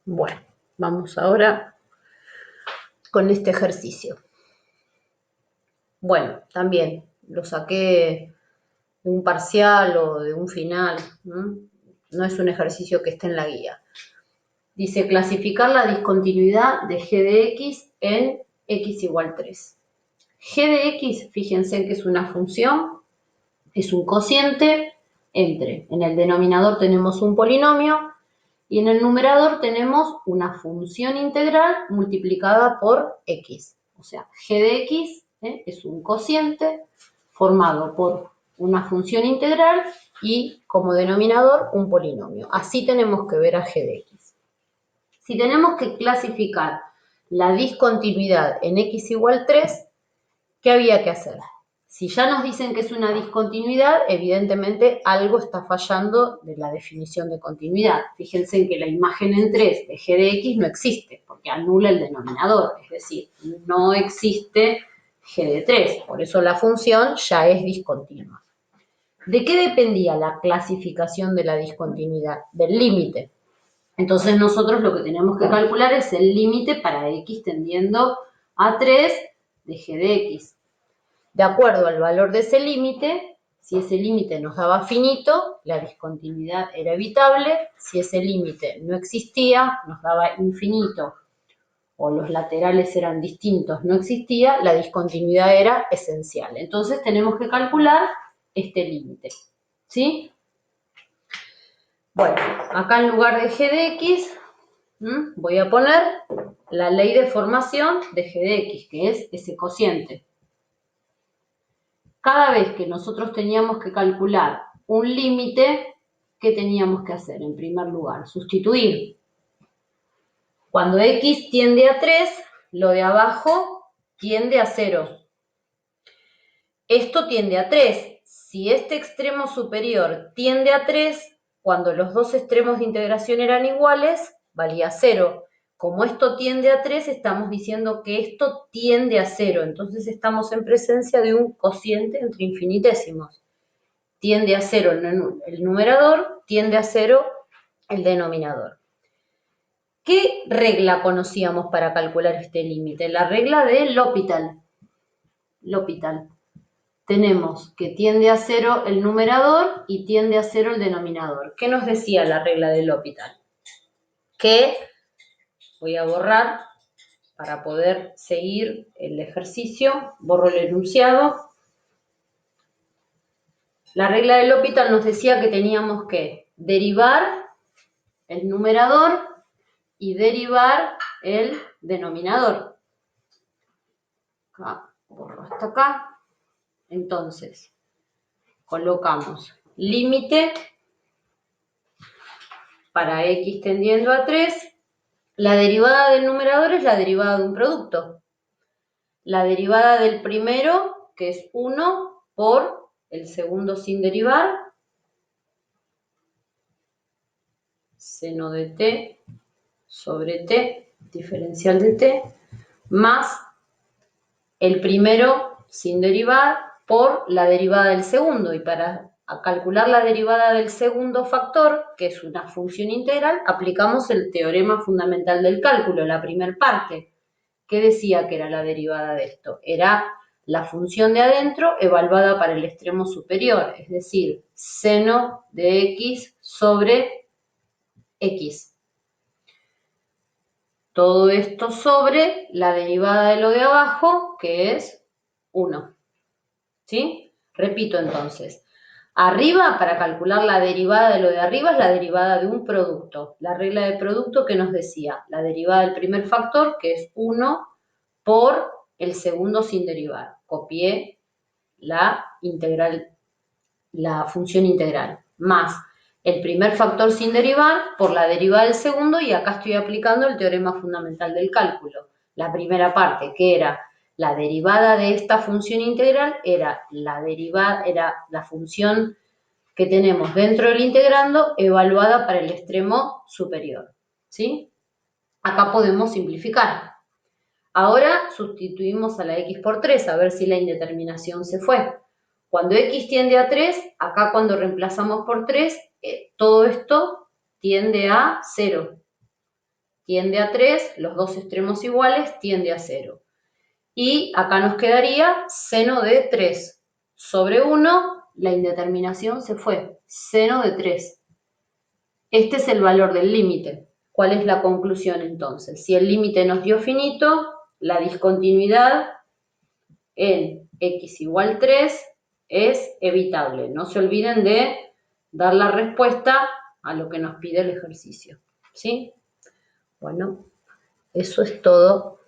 Bueno, vamos ahora con este ejercicio. Bueno, también lo saqué de un parcial o de un final, ¿no? No es un ejercicio que esté en la guía. Dice clasificar la discontinuidad de g de x en x igual 3. G de x, fíjense que es una función, es un cociente entre, en el denominador tenemos un polinomio y en el numerador tenemos una función integral multiplicada por x. O sea, g de x es un cociente formado por una función integral y como denominador un polinomio. Así tenemos que ver a g de x. Si tenemos que clasificar la discontinuidad en x igual 3, ¿qué había que hacer? Si ya nos dicen que es una discontinuidad, evidentemente algo está fallando de la definición de continuidad. Fíjense en que la imagen en 3 de g de x no existe, porque anula el denominador, es decir, no existe g de 3, por eso la función ya es discontinua. ¿De qué dependía la clasificación de la discontinuidad? Del límite. Entonces nosotros lo que tenemos que calcular es el límite para x tendiendo a 3 de g de x. De acuerdo al valor de ese límite, si ese límite nos daba finito, la discontinuidad era evitable. Si ese límite no existía, nos daba infinito, o los laterales eran distintos, no existía, la discontinuidad era esencial. Entonces tenemos que calcular este límite, ¿sí? Bueno, acá en lugar de g de x, voy a poner la ley de formación de g de x, que es ese cociente. Cada vez que nosotros teníamos que calcular un límite, ¿qué teníamos que hacer? En primer lugar, sustituir. Cuando x tiende a 3, lo de abajo tiende a 0. Esto tiende a 3. Si este extremo superior tiende a 3, cuando los dos extremos de integración eran iguales, valía 0. Como esto tiende a 3, estamos diciendo que esto tiende a 0. Entonces estamos en presencia de un cociente entre infinitésimos. Tiende a 0 el numerador, tiende a 0 el denominador. ¿Qué regla conocíamos para calcular este límite? La regla de L'Hopital. L'Hopital. Tenemos que tiende a 0 el numerador y tiende a 0 el denominador. ¿Qué nos decía la regla de L'Hopital? Que, voy a borrar para poder seguir el ejercicio, borro el enunciado. La regla de L'Hopital nos decía que teníamos que derivar el numerador y derivar el denominador. Acá, borro hasta acá. Entonces, colocamos límite para x tendiendo a 3. La derivada del numerador es la derivada de un producto. La derivada del primero, que es 1, por el segundo sin derivar, seno de t sobre t, diferencial de t, más el primero sin derivar por la derivada del segundo. Y para calcular la derivada del segundo factor, que es una función integral, aplicamos el teorema fundamental del cálculo, la primera parte. ¿Qué decía que era la derivada de esto? Era la función de adentro evaluada para el extremo superior, es decir, seno de x sobre x. Todo esto sobre la derivada de lo de abajo, que es 1. ¿Sí? Repito entonces. Arriba, para calcular la derivada de lo de arriba, es la derivada de un producto. La regla de producto que nos decía, la derivada del primer factor, que es 1, por el segundo sin derivar. Copié la integral, la función integral, más el primer factor sin derivar por la derivada del segundo, y acá estoy aplicando el teorema fundamental del cálculo. La primera parte, que era la derivada de esta función integral, era la función que tenemos dentro del integrando evaluada para el extremo superior. ¿Sí? Acá podemos simplificar. Ahora sustituimos a la x por 3, a ver si la indeterminación se fue. Cuando x tiende a 3, acá cuando reemplazamos por 3, todo esto tiende a 0. tiende a 3, los dos extremos iguales, tiende a 0. Y acá nos quedaría seno de 3 sobre 1, la indeterminación se fue, seno de 3. Este es el valor del límite. ¿Cuál es la conclusión entonces? Si el límite nos dio finito, la discontinuidad en x igual 3 es evitable. No se olviden de dar la respuesta a lo que nos pide el ejercicio. ¿Sí? Bueno, eso es todo